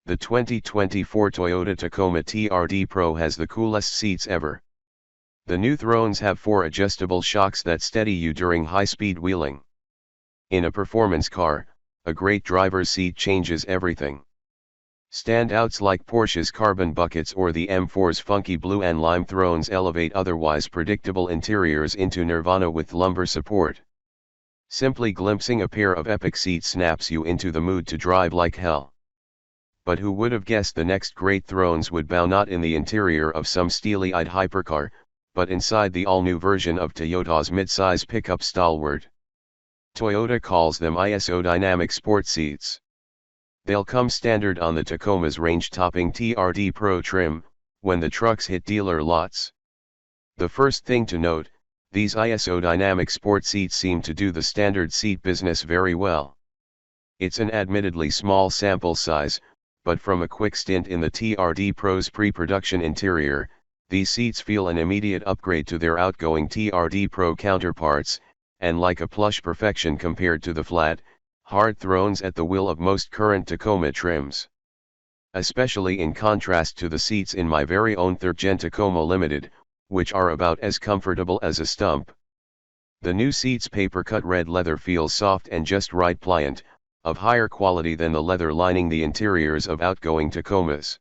The 2024 Toyota Tacoma TRD Pro has the coolest seats ever. The new thrones have 4 adjustable shocks that steady you during high-speed wheeling. In a performance car, a great driver's seat changes everything. Standouts like Porsche's carbon buckets or the M4's funky blue and lime thrones elevate otherwise predictable interiors into nirvana with lumbar support. Simply glimpsing a pair of epic seats snaps you into the mood to drive like hell. But who would have guessed the next great thrones would bow not in the interior of some steely-eyed hypercar, but inside the all-new version of Toyota's mid-size pickup stalwart. Toyota calls them ISO Dynamic Sport Seats. They'll come standard on the Tacoma's range-topping TRD Pro trim, when the trucks hit dealer lots. The first thing to note, these ISO Dynamic Sport Seats seem to do the standard seat business very well. It's an admittedly small sample size, but from a quick stint in the TRD Pro's pre-production interior, these seats feel an immediate upgrade to their outgoing TRD Pro counterparts, and like a plush perfection compared to the flat, hard thrones at the wheel of most current Tacoma trims. Especially in contrast to the seats in my very own 3rd Gen Tacoma Limited, which are about as comfortable as a stump. The new seat's paper-cut red leather feels soft and just right pliant, of higher quality than the leather lining the interiors of outgoing Tacomas.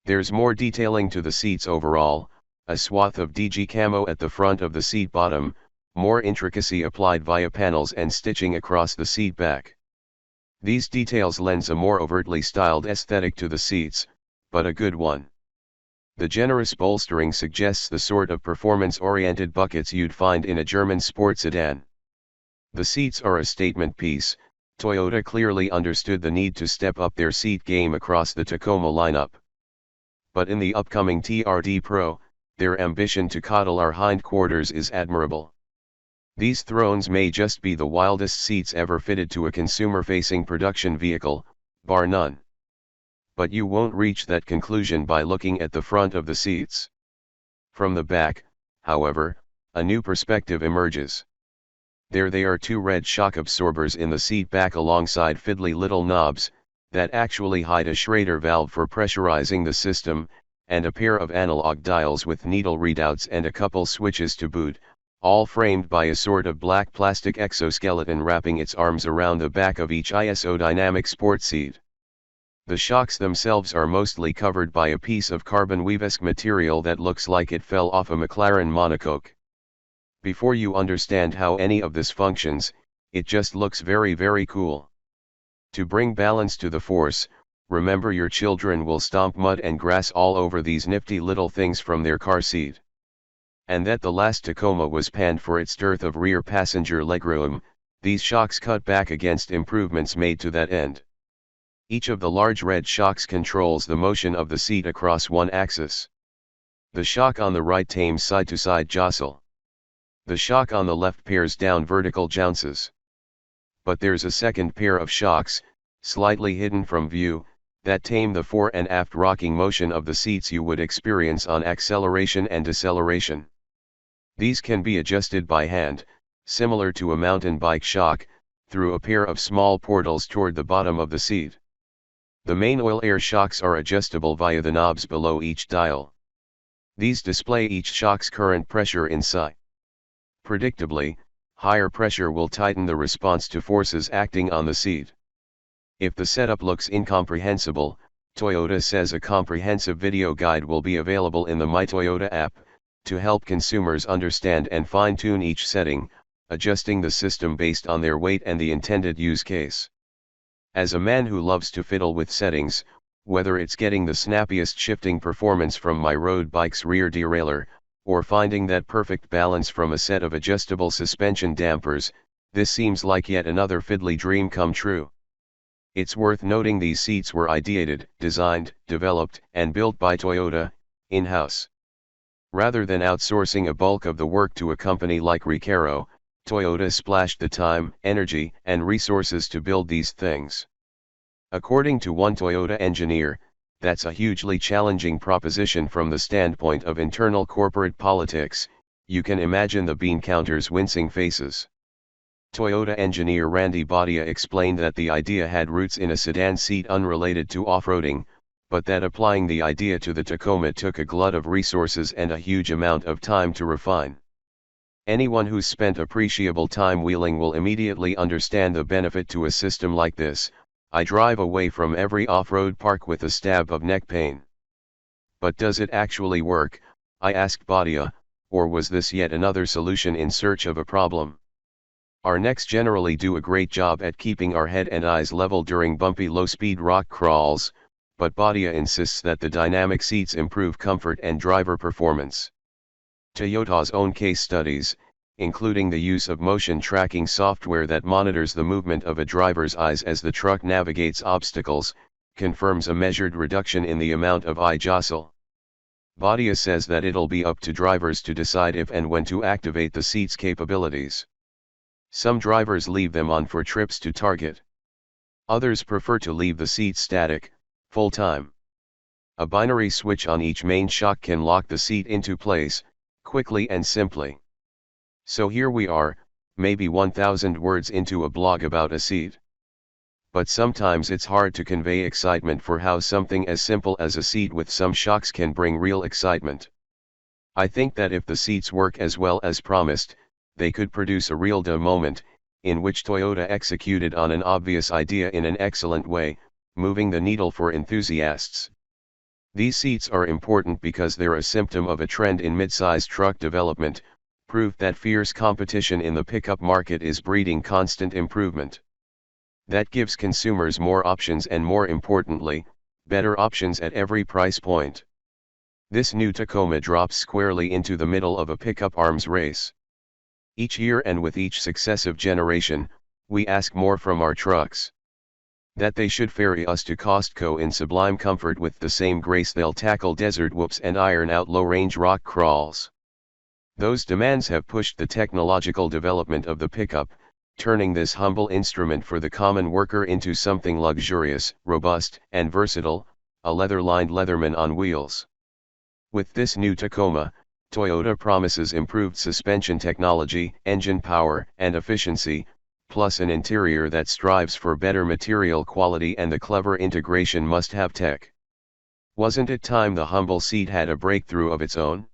There's more detailing to the seats overall, a swath of DG camo at the front of the seat bottom, more intricacy applied via panels and stitching across the seat back. These details lends a more overtly styled aesthetic to the seats, but a good one. The generous bolstering suggests the sort of performance-oriented buckets you'd find in a German sports sedan. The seats are a statement piece. Toyota clearly understood the need to step up their seat game across the Tacoma lineup. But in the upcoming TRD Pro, their ambition to coddle our hindquarters is admirable. These thrones may just be the wildest seats ever fitted to a consumer-facing production vehicle, bar none. But you won't reach that conclusion by looking at the front of the seats. From the back, however, a new perspective emerges. There they are, 2 red shock absorbers in the seat back alongside fiddly little knobs, that actually hide a Schrader valve for pressurizing the system, and a pair of analog dials with needle readouts and a couple switches to boot, all framed by a sort of black plastic exoskeleton wrapping its arms around the back of each ISO Dynamic Sport seat. The shocks themselves are mostly covered by a piece of carbon weave-esque material that looks like it fell off a McLaren monocoque. Before you understand how any of this functions, it just looks very, very cool. To bring balance to the force, remember your children will stomp mud and grass all over these nifty little things from their car seat. And that the last Tacoma was panned for its dearth of rear passenger legroom, these shocks cut back against improvements made to that end. Each of the large red shocks controls the motion of the seat across one axis. The shock on the right tames side-to-side jostle. The shock on the left pares down vertical jounces. But there's a second pair of shocks, slightly hidden from view, that tame the fore and aft rocking motion of the seats you would experience on acceleration and deceleration. These can be adjusted by hand, similar to a mountain bike shock, through a pair of small portals toward the bottom of the seat. The main oil-air shocks are adjustable via the knobs below each dial. These display each shock's current pressure inside. Predictably, higher pressure will tighten the response to forces acting on the seat. If the setup looks incomprehensible, Toyota says a comprehensive video guide will be available in the My Toyota app, to help consumers understand and fine-tune each setting, adjusting the system based on their weight and the intended use case. As a man who loves to fiddle with settings, whether it's getting the snappiest shifting performance from my road bike's rear derailleur, or finding that perfect balance from a set of adjustable suspension dampers, this seems like yet another fiddly dream come true. It's worth noting these seats were ideated, designed, developed, and built by Toyota, in-house. Rather than outsourcing a bulk of the work to a company like Recaro, Toyota splashed the time, energy, and resources to build these things. According to one Toyota engineer, that's a hugely challenging proposition from the standpoint of internal corporate politics. You can imagine the bean counters' wincing faces. Toyota engineer Randy Bhatia explained that the idea had roots in a sedan seat unrelated to off-roading, but that applying the idea to the Tacoma took a glut of resources and a huge amount of time to refine. Anyone who's spent appreciable time wheeling will immediately understand the benefit to a system like this. I drive away from every off-road park with a stab of neck pain. But does it actually work? I asked Bhatia, or was this yet another solution in search of a problem? Our necks generally do a great job at keeping our head and eyes level during bumpy low-speed rock crawls, but Bhatia insists that the dynamic seats improve comfort and driver performance. Toyota's own case studies, including the use of motion tracking software that monitors the movement of a driver's eyes as the truck navigates obstacles, confirms a measured reduction in the amount of eye jostle. Bhatia says that it'll be up to drivers to decide if and when to activate the seat's capabilities. Some drivers leave them on for trips to Target. Others prefer to leave the seat static, full-time. A binary switch on each main shock can lock the seat into place, quickly and simply. So here we are, maybe 1,000 words into a blog about a seat. But sometimes it's hard to convey excitement for how something as simple as a seat with some shocks can bring real excitement. I think that if the seats work as well as promised, they could produce a real duh moment, in which Toyota executed on an obvious idea in an excellent way, moving the needle for enthusiasts. These seats are important because they're a symptom of a trend in mid-size truck development, proof that fierce competition in the pickup market is breeding constant improvement. That gives consumers more options and, more importantly, better options at every price point. This new Tacoma drops squarely into the middle of a pickup arms race. Each year and with each successive generation, we ask more from our trucks. That they should ferry us to Costco in sublime comfort with the same grace they'll tackle desert whoops and iron out low-range rock crawls. Those demands have pushed the technological development of the pickup, turning this humble instrument for the common worker into something luxurious, robust, and versatile, a leather-lined Leatherman on wheels. With this new Tacoma, Toyota promises improved suspension technology, engine power and efficiency, plus an interior that strives for better material quality and the clever integration must-have tech. Wasn't it time the humble seat had a breakthrough of its own?